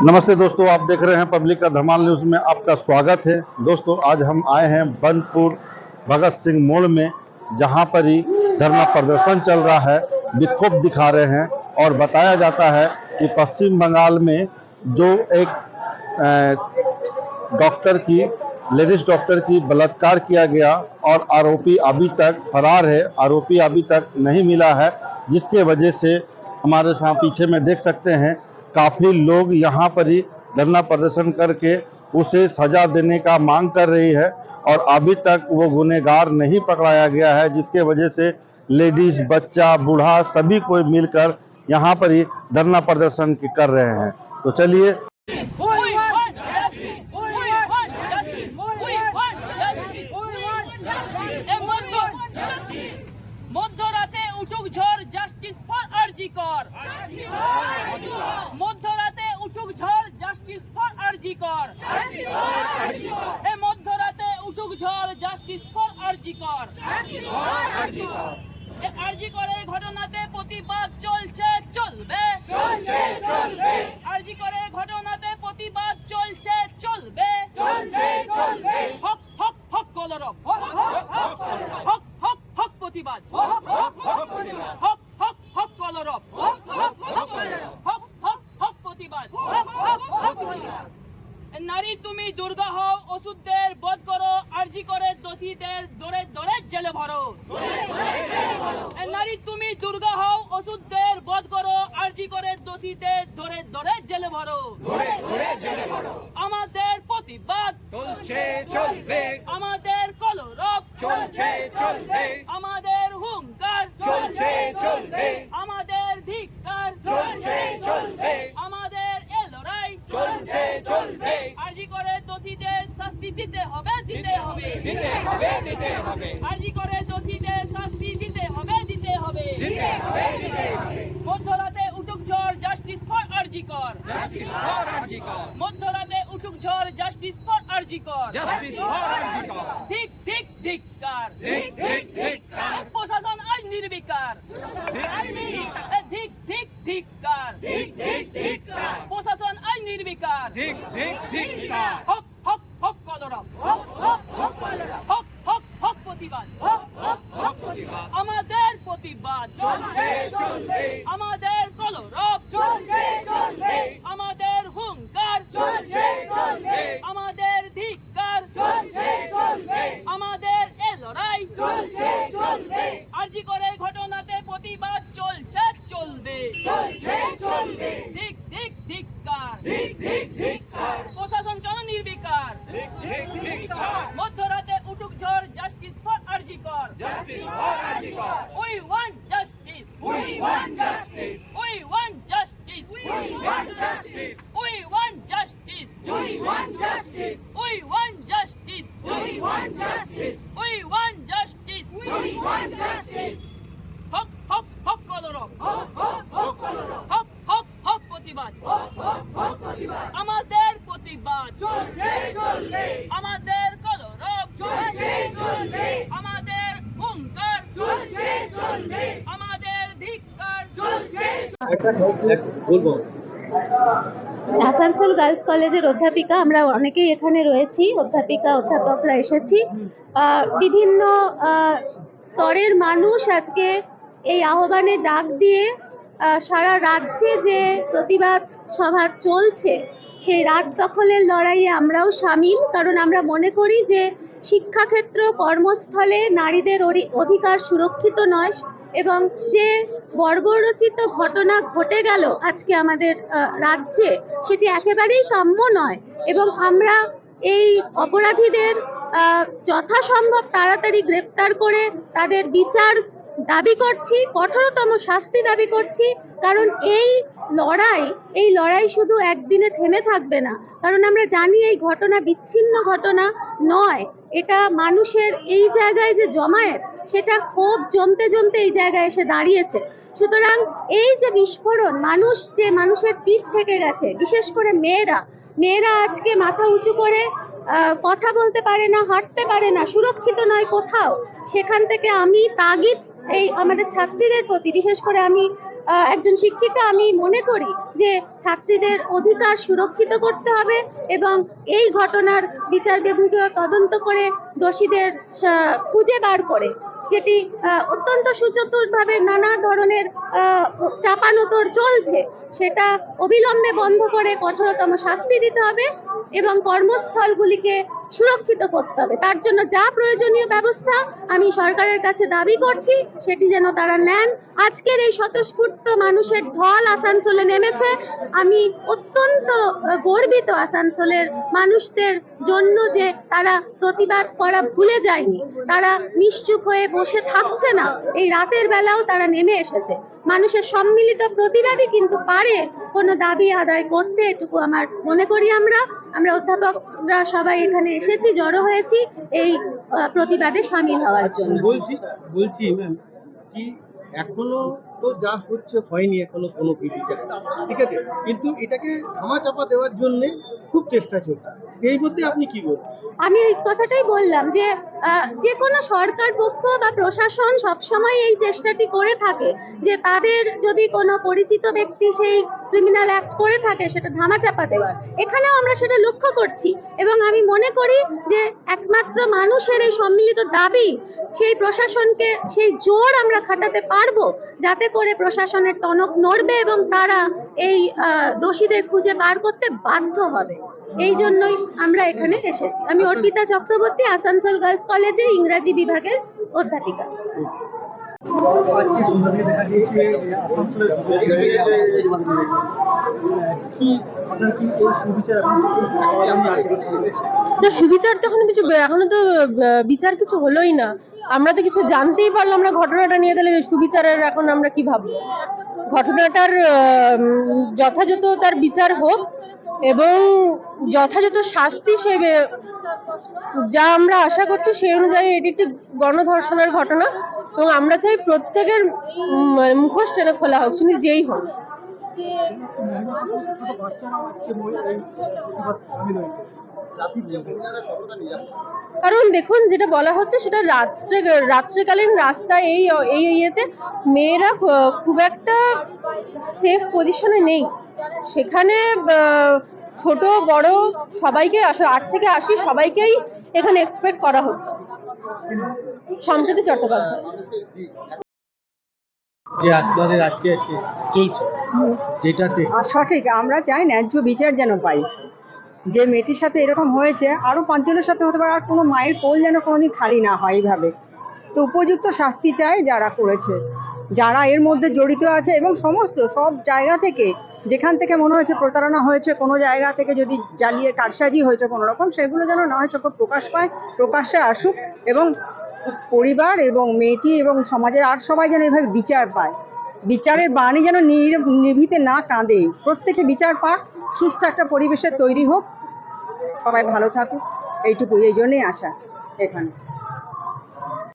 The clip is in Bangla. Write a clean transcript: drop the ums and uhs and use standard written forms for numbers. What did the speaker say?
नमस्ते दोस्तों, आप देख रहे हैं पब्लिक का धमाल न्यूज़ में आपका स्वागत है। दोस्तों, आज हम आए हैं बनपुर भगत सिंह मोड़ में, जहां पर ही धरना प्रदर्शन चल रहा है। विक्षोभ दिखा रहे हैं और बताया जाता है कि पश्चिम बंगाल में जो एक डॉक्टर की लेडीज डॉक्टर की बलात्कार किया गया और आरोपी अभी तक फरार है, आरोपी अभी तक नहीं मिला है, जिसके वजह से हमारे साथ पीछे में देख सकते हैं काफ़ी लोग यहाँ पर ही धरना प्रदर्शन करके उसे सजा देने का मांग कर रही है और अभी तक वो गुनहगार नहीं पकड़ाया गया है, जिसके वजह से लेडीज, बच्चा, बूढ़ा सभी कोई मिलकर यहाँ पर ही धरना प्रदर्शन कर रहे हैं। तो चलिए। মধ্যরাতে উঠুক ঝড়, জাস্টিস ফর আরজি কর। মধ্যরাতে উঠুক ঝড়, জাস্টিস ফর আরজি কর। এ মধ্যরাতে উঠুক ঝড়, জাস্টিস ফর আরজি কর। এ আরজি করে ঘটনাতে প্রতিবাদ চলছে, চলবে। আরজি করে ঘটনাতে প্রতিবাদ চলছে, চলবে। হক হক হক কলরব, হক হক হক প্রতিবাদ, হক হক হক কলরব, হক হক হক প্রতিবাদ। নারী তুমি দুর্গা হও, ওষুধদের বধ করো, আরজি করে দোষীদের দৌড়ে দৌড়ে জেলে ভরো। নারী তুমি দুর্গা হও, ওষুধদের বধ করো, আরজি করে দোষীদের ধরে ধরে জেলে ভরো। আমাদের প্রতিবাদ চলছে, চলবে। আমাদের কলরব চলছে, চলবে। আমাদের হুঙ্কার চলছে, চলবে। আমাদের ধিক্কার চলছে, চলবে। আমাদের এ লড়াই চলছে, চলবে। আরজি করে দোষীদের শাস্তি দিতে হবে, দিতে হবে, দিতে হবে, দিতে হবে। আরজি করে দোষীদের শাস্তি দিতে হবে, দিতে হবে, দিতে হবে, দিতে হবে। মধ্যরাতে উঠুক ঝড়, জাস্টিস ফর আরজি কর, জাস্টিস ফর আরজি কর। মধ্যরাতে উঠুক ঝড়, জাস্টিস ফর আরজি কর, জাস্টিস ফর আরজি কর। ঠিক ঠিক ধিক্কার, ঠিক ঠিক ধিক্কার। প্রশাসন আজ নির্বিকার, ঠিক ঠিক ধিক্কার, ঠিক ঠিক ধিক্কার। প্রশাসন আজ নির্বিকার, ঠিক ঠিক ধিক্কার। হক হক হক কলরব, হক হক হক কলরব, হক হক হক প্রতিবাদ, হক হক হক প্রতিবাদ। আমাদের প্রতিবাদ চলছে, চলবে। আমাদের কলরব চলছে, চলবে। আমাদের হুঙ্কার চলছে, চলবে। আমাদের ধিক্কার চলছে, চলবে। আমাদের এ লড়াই চলছে, চলবে। আরজি করে ঘটনাতে প্রতিবাদ চলছে, চলবে, চলছে, চলবে। ঠিক ঠিক ধিক্কার, ঠিক ঠিক ধিক্কার। প্রশাসন কেন নির্বিকার, ঠিক ঠিক ধিক্কার। মধ্যরাতে উঠুক ঝড়, জাস্টিস ফর আরজি কর, justice for RG Kar. We want justice, we want justice, we want justice, we want justice, we want justice, we want justice, we want justice, we want justice, we want justice, we want justice. হক হক হক কলরব, হক হক হক কলরব, হক হক হক প্রতিবাদ, হক হক হক প্রতিবাদ। আমাদের প্রতিবাদ চলছে, চলবে। আমাদের কলরব চলছে, চলবে। আমাদের হুঙ্কার চলছে, চলবে। আমাদের ধিক্কার চলছে। আসানসোল গার্লস কলেজের অধ্যাপিকা, আমরা অনেকেই এখানে রয়েছি, অধ্যাপিকা অধ্যাপকরা এসেছি। বিভিন্ন স্তরের মানুষ আজকে এই আহ্বানে ডাক দিয়ে সারা রাজ্যে যে প্রতিবাদ সভা চলছে, সেই রাত দখলের লড়াইয়ে আমরাও সামিল। কারণ আমরা মনে করি যে শিক্ষাক্ষেত্র, কর্মস্থলে নারীদের অধিকার সুরক্ষিত নয় এবং যে বর্বরচিত ঘটনা ঘটে গেল আজকে আমাদের রাজ্যে, সেটি একেবারেই কাম্য নয় এবং আমরা এই অপরাধীদের যথাসম্ভব তাড়াতাড়ি গ্রেপ্তার করে তাদের বিচার দাবি করছি, কঠোরতম শাস্তি দাবি করছি। কারণ এই লড়াই শুধু একদিনে থেমে থাকবে না, কারণ আমরা জানি এই ঘটনা বিচ্ছিন্ন ঘটনা নয়, এটা মানুষের এই জায়গায় যে জমায়েত, সেটা ক্ষোভ জমতে জমতে এই জায়গায় এসে দাঁড়িয়েছে। সুতরাং এই যে বিস্ফোরণ, মানুষের পিঠ থেকে গেছে, বিশেষ করে মেয়েরা আজকে মাথা উঁচু করে কথা বলতে পারে না, হাঁটতে পারে না, সুরক্ষিত নয় কোথাও। সেখান থেকে আমি তাগিদ এই আমাদের ছাত্রীদের প্রতি, বিশেষ করে আমি একজন শিক্ষিকা আমি মনে করি যে ছাত্রীদের অধিকার সুরক্ষিত করতে হবে এবং এই ঘটনার বিচার বিভাগীয় তদন্ত করে দোষীদের খুঁজে বার করে যেটি অত্যন্ত সুচতুরভাবে নানা ধরনের চাপানোতর চলছে সেটা অবিলম্বে বন্ধ করে কঠোরতম শাস্তি দিতে হবে এবং কর্মস্থলগুলিকে সুরক্ষিত করতে হবে। তার জন্য যা প্রয়োজনীয় ব্যবস্থা আমি সরকারের কাছে দাবি করছি সেটি যেন তারা নেন। আজকের এই স্বতঃস্ফূর্ত মানুষের ঢল আসানসোলে নেমেছে, আমি অত্যন্ত গর্বিত আসানসোলের মানুষদের জন্য যে তারা প্রতিবাদ করা ভুলে যায়নি, তারা নিশ্চুপ হয়ে বসে থাকছে না, এই রাতের বেলাও তারা নেমে এসেছে। মানুষের সম্মিলিত প্রতিবাদই কিন্তু পারে কোনো দাবি আদায় করতে, এটুকু আমার মনে করি। আমরা অধ্যাপকরা সবাই এখানে এসেছি, জড়ো হয়েছি এই প্রতিবাদে সামিল হওয়ার জন্য। বলছি ম্যাম কি এখনো তো যা হচ্ছে হয়নি এখনো কোনো বিচার, ঠিক আছে, কিন্তু এটাকে ধামাচাপা দেওয়ার জন্য খুব চেষ্টা চলছে, এই মধ্যে আপনি কি বলবেন? আমি এই কথাটাই বললাম যে যে কোনো সরকার পক্ষ বা প্রশাসন সবসময় এই চেষ্টাটি করে থাকে যে তাদের যদি কোনো পরিচিত ব্যক্তি সেই ক্রিমিনাল অ্যাক্ট করে থাকে সেটা ধামাচাপা দেওয়ার। এখানেও আমরা সেটা লক্ষ্য করছি এবং আমি মনে করি যে একমাত্র মানুষের এই সম্মিলিত দাবি সেই প্রশাসনকে সেই জোর আমরা খাটাতে পারবো যাতে করে প্রশাসনের টনক নড়বে এবং তারা এই দোষীদের খুঁজে বার করতে বাধ্য হবে। এই জন্যই আমরা এখানে এসেছি। আমি অর্পিতা চক্রবর্তী, আসানসোল গার্লস কলেজে ইংরাজি বিভাগের অধ্যাপিকা। আজকে সন্ধ্যা থেকে দেখা গিয়েছে আসানসোলের কি আপনার কি এই সুবিচার না, সুবিচার তো এখনো তো বিচার কিছু হলোই না। আমরা তো কিছু জানতেই পারলাম না ঘটনাটা নিয়ে, তাহলে সুবিচারের এখন আমরা কি ভাববো? ঘটনাটার যথাযথ তার বিচার হোক এবং যথাযথ শাস্তি সে যা আমরা আশা করছি সেই অনুযায়ী এটি একটি গণধর্ষণের ঘটনা এবং আমরা চাই প্রত্যেকের মুখোশ টেনে খোলা হোক, তিনি যেই হোক। কারণ দেখুন, যেটা বলা হচ্ছে সেটা রাত্রিকালীন রাস্তায় এই ইয়েতে মেয়েরা খুব একটা সেফ পজিশনে নেই। সেখানে ছোট বড় সবাইকে 8 থেকে 80 সবাইকেই এখানে এক্সপেক্ট করা হচ্ছে। সম্প্রতি চট্টোপাধ্যায় যে আপনাদের আজকে চলছে যেটাতে সঠিক, আমরা চাই ন্যায্য বিচার যেন পাই। যে মেয়েটির সাথে এরকম হয়েছে আরো 5 জনের সাথে হতে পারে, আর কোনো মায়ের কোল যেন কোনোদিন খালি না হয় এইভাবে। তো উপযুক্ত শাস্তি চাই যারা করেছে, যারা এর মধ্যে জড়িত আছে এবং সমস্ত সব জায়গা থেকে যেখান থেকে মনে হয়েছে প্রতারণা হয়েছে, কোনো জায়গা থেকে যদি জ্বালিয়ে কারসাজি হয়েছে কোনো রকম, সেগুলো যেন না হয় চোখে প্রকাশ পায়, প্রকাশ্যে আসুক এবং পরিবার এবং মেয়েটি এবং সমাজের আর সবাই যেন এভাবে বিচার পায়। বিচারের বাণী যেন নিভিতে না কাঁদে, প্রত্যেকে বিচার পাক, সুস্থ একটা পরিবেশের তৈরি হোক, সবাই ভালো থাকুক, এইটুকু, এই জন্যই আসা এখানে।